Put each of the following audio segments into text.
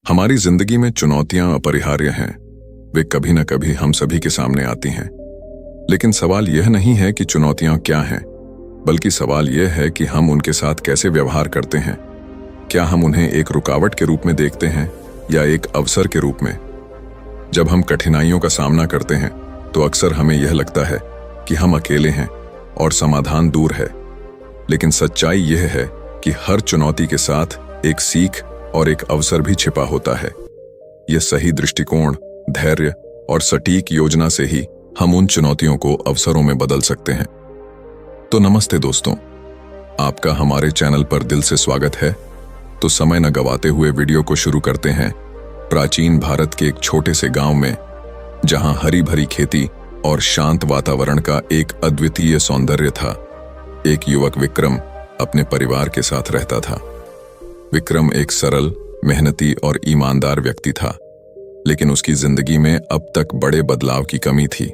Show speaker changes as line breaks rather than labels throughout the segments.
हमारी जिंदगी में चुनौतियां अपरिहार्य हैं। वे कभी न कभी हम सभी के सामने आती हैं। लेकिन सवाल यह नहीं है कि चुनौतियां क्या हैं, बल्कि सवाल यह है कि हम उनके साथ कैसे व्यवहार करते हैं। क्या हम उन्हें एक रुकावट के रूप में देखते हैं या एक अवसर के रूप में? जब हम कठिनाइयों का सामना करते हैं तो अक्सर हमें यह लगता है कि हम अकेले हैं और समाधान दूर है। लेकिन सच्चाई यह है कि हर चुनौती के साथ एक सीख और एक अवसर भी छिपा होता है। यह सही दृष्टिकोण, धैर्य और सटीक योजना से ही हम उन चुनौतियों को अवसरों में बदल सकते हैं। तो नमस्ते दोस्तों, आपका हमारे चैनल पर दिल से स्वागत है। तो समय न गवाते हुए वीडियो को शुरू करते हैं। प्राचीन भारत के एक छोटे से गांव में, जहां हरी भरी खेती और शांत वातावरण का एक अद्वितीय सौंदर्य था, एक युवक विक्रम अपने परिवार के साथ रहता था। विक्रम एक सरल, मेहनती और ईमानदार व्यक्ति था, लेकिन उसकी जिंदगी में अब तक बड़े बदलाव की कमी थी।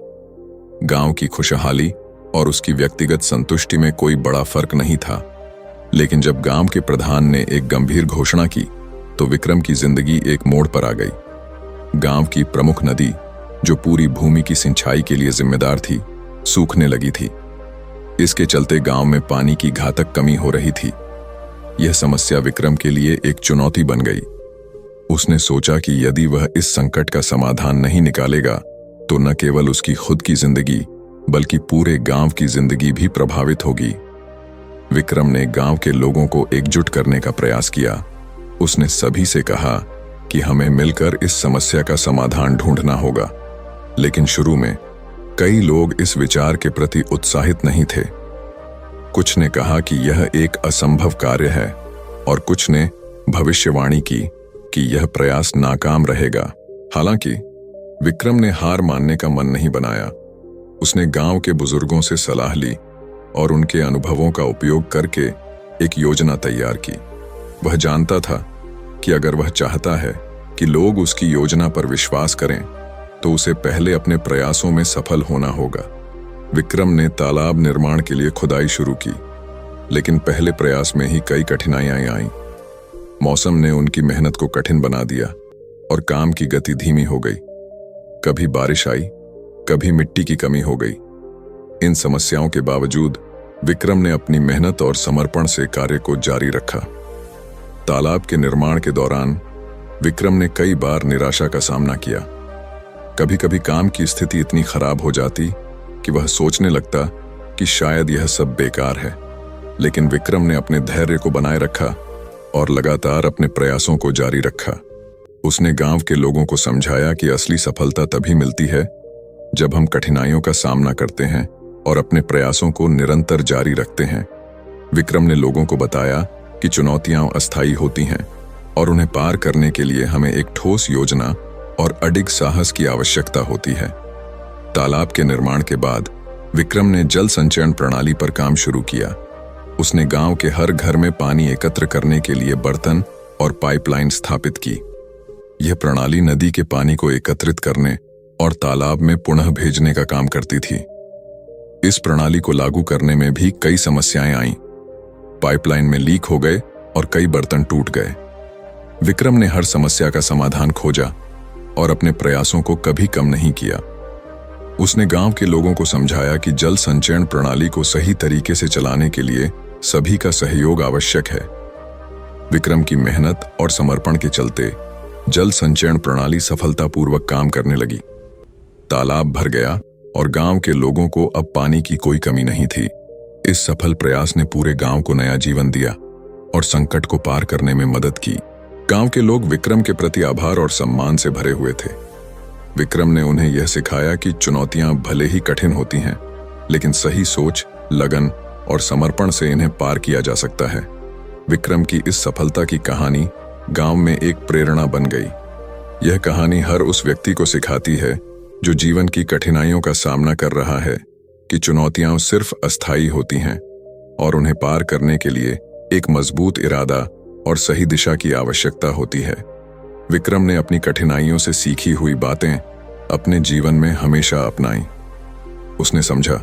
गांव की खुशहाली और उसकी व्यक्तिगत संतुष्टि में कोई बड़ा फर्क नहीं था। लेकिन जब गांव के प्रधान ने एक गंभीर घोषणा की, तो विक्रम की जिंदगी एक मोड़ पर आ गई। गांव की प्रमुख नदी, जो पूरी भूमि की सिंचाई के लिए जिम्मेदार थी, सूखने लगी थी। इसके चलते गांव में पानी की घातक कमी हो रही थी। यह समस्या विक्रम के लिए एक चुनौती बन गई। उसने सोचा कि यदि वह इस संकट का समाधान नहीं निकालेगा, तो न केवल उसकी खुद की जिंदगी, बल्कि पूरे गांव की जिंदगी भी प्रभावित होगी। विक्रम ने गांव के लोगों को एकजुट करने का प्रयास किया। उसने सभी से कहा कि हमें मिलकर इस समस्या का समाधान ढूंढना होगा। लेकिन शुरू में कई लोग इस विचार के प्रति उत्साहित नहीं थे। कुछ ने कहा कि यह एक असंभव कार्य है, और कुछ ने भविष्यवाणी की कि यह प्रयास नाकाम रहेगा। हालांकि विक्रम ने हार मानने का मन नहीं बनाया। उसने गांव के बुजुर्गों से सलाह ली और उनके अनुभवों का उपयोग करके एक योजना तैयार की। वह जानता था कि अगर वह चाहता है कि लोग उसकी योजना पर विश्वास करें, तो उसे पहले अपने प्रयासों में सफल होना होगा। विक्रम ने तालाब निर्माण के लिए खुदाई शुरू की, लेकिन पहले प्रयास में ही कई कठिनाइयां आईं। मौसम ने उनकी मेहनत को कठिन बना दिया और काम की गति धीमी हो गई। कभी बारिश आई, कभी मिट्टी की कमी हो गई। इन समस्याओं के बावजूद विक्रम ने अपनी मेहनत और समर्पण से कार्य को जारी रखा। तालाब के निर्माण के दौरान विक्रम ने कई बार निराशा का सामना किया। कभी कभी काम की स्थिति इतनी खराब हो जाती कि वह सोचने लगता कि शायद यह सब बेकार है। लेकिन विक्रम ने अपने धैर्य को बनाए रखा और लगातार अपने प्रयासों को जारी रखा। उसने गांव के लोगों को समझाया कि असली सफलता तभी मिलती है जब हम कठिनाइयों का सामना करते हैं और अपने प्रयासों को निरंतर जारी रखते हैं। विक्रम ने लोगों को बताया कि चुनौतियां अस्थायी होती हैं और उन्हें पार करने के लिए हमें एक ठोस योजना और अडिग साहस की आवश्यकता होती है। तालाब के निर्माण के बाद विक्रम ने जल संचयन प्रणाली पर काम शुरू किया। उसने गांव के हर घर में पानी एकत्र करने के लिए बर्तन और पाइपलाइन स्थापित की। यह प्रणाली नदी के पानी को एकत्रित करने और तालाब में पुनः भेजने का काम करती थी। इस प्रणाली को लागू करने में भी कई समस्याएं आईं। पाइपलाइन में लीक हो गए और कई बर्तन टूट गए। विक्रम ने हर समस्या का समाधान खोजा और अपने प्रयासों को कभी कम नहीं किया। उसने गांव के लोगों को समझाया कि जल संचयन प्रणाली को सही तरीके से चलाने के लिए सभी का सहयोग आवश्यक है। विक्रम की मेहनत और समर्पण के चलते जल संचयन प्रणाली सफलतापूर्वक काम करने लगी। तालाब भर गया और गांव के लोगों को अब पानी की कोई कमी नहीं थी। इस सफल प्रयास ने पूरे गांव को नया जीवन दिया और संकट को पार करने में मदद की। गांव के लोग विक्रम के प्रति आभार और सम्मान से भरे हुए थे। विक्रम ने उन्हें यह सिखाया कि चुनौतियां भले ही कठिन होती हैं, लेकिन सही सोच, लगन और समर्पण से इन्हें पार किया जा सकता है। विक्रम की इस सफलता की कहानी गांव में एक प्रेरणा बन गई। यह कहानी हर उस व्यक्ति को सिखाती है जो जीवन की कठिनाइयों का सामना कर रहा है कि चुनौतियां सिर्फ अस्थायी होती हैं और उन्हें पार करने के लिए एक मजबूत इरादा और सही दिशा की आवश्यकता होती है। विक्रम ने अपनी कठिनाइयों से सीखी हुई बातें अपने जीवन में हमेशा अपनाई। उसने समझा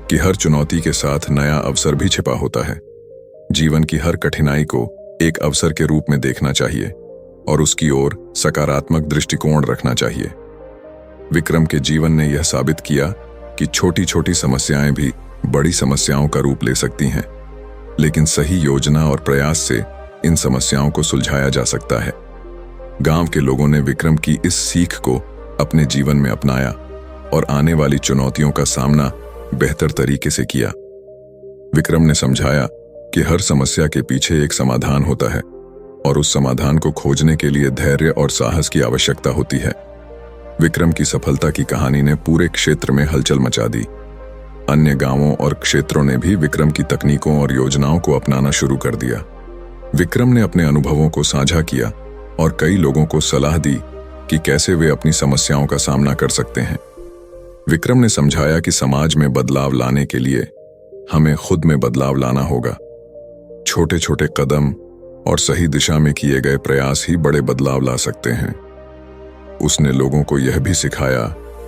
कि हर चुनौती के साथ नया अवसर भी छिपा होता है। जीवन की हर कठिनाई को एक अवसर के रूप में देखना चाहिए। और उसकी ओर सकारात्मक दृष्टिकोण रखना चाहिए। विक्रम के जीवन ने यह साबित किया कि छोटी छोटी समस्याएं भी बड़ी समस्याओं का रूप ले सकती हैं, लेकिन सही योजना और प्रयास से इन समस्याओं को सुलझाया जा सकता है। गांव के लोगों ने विक्रम की इस सीख को अपने जीवन में अपनाया और आने वाली चुनौतियों का सामना बेहतर तरीके से किया। विक्रम ने समझाया कि हर समस्या के पीछे एक समाधान होता है और उस समाधान को खोजने के लिए धैर्य और साहस की आवश्यकता होती है। विक्रम की सफलता की कहानी ने पूरे क्षेत्र में हलचल मचा दी। अन्य गांवों और क्षेत्रों ने भी विक्रम की तकनीकों और योजनाओं को अपनाना शुरू कर दिया। विक्रम ने अपने अनुभवों को साझा किया और कई लोगों को सलाह दी कि कैसे वे अपनी समस्याओं का सामना कर सकते हैं। विक्रम ने समझाया कि समाज में बदलाव लाने के लिए हमें खुद में बदलाव लाना होगा। छोटे छोटे कदम और सही दिशा में किए गए प्रयास ही बड़े बदलाव ला सकते हैं। उसने लोगों को यह भी सिखाया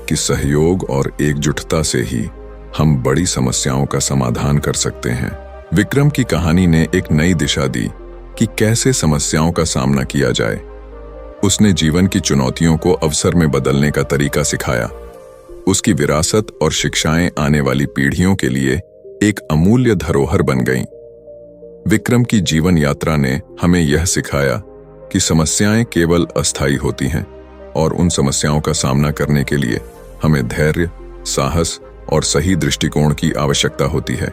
कि सहयोग और एकजुटता से ही हम बड़ी समस्याओं का समाधान कर सकते हैं। विक्रम की कहानी ने एक नई दिशा दी कि कैसे समस्याओं का सामना किया जाए। उसने जीवन की चुनौतियों को अवसर में बदलने का तरीका सिखाया। उसकी विरासत और शिक्षाएं आने वाली पीढ़ियों के लिए एक अमूल्य धरोहर बन गईं। विक्रम की जीवन यात्रा ने हमें यह सिखाया कि समस्याएं केवल अस्थायी होती हैं और उन समस्याओं का सामना करने के लिए हमें धैर्य, साहस और सही दृष्टिकोण की आवश्यकता होती है।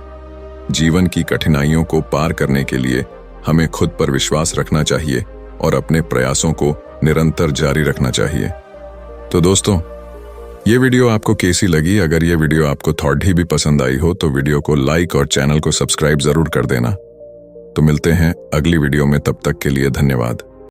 जीवन की कठिनाइयों को पार करने के लिए हमें खुद पर विश्वास रखना चाहिए और अपने प्रयासों को निरंतर जारी रखना चाहिए। तो दोस्तों, ये वीडियो आपको कैसी लगी? अगर ये वीडियो आपको थोड़ी भी पसंद आई हो तो वीडियो को लाइक और चैनल को सब्सक्राइब जरूर कर देना। तो मिलते हैं अगली वीडियो में, तब तक के लिए धन्यवाद।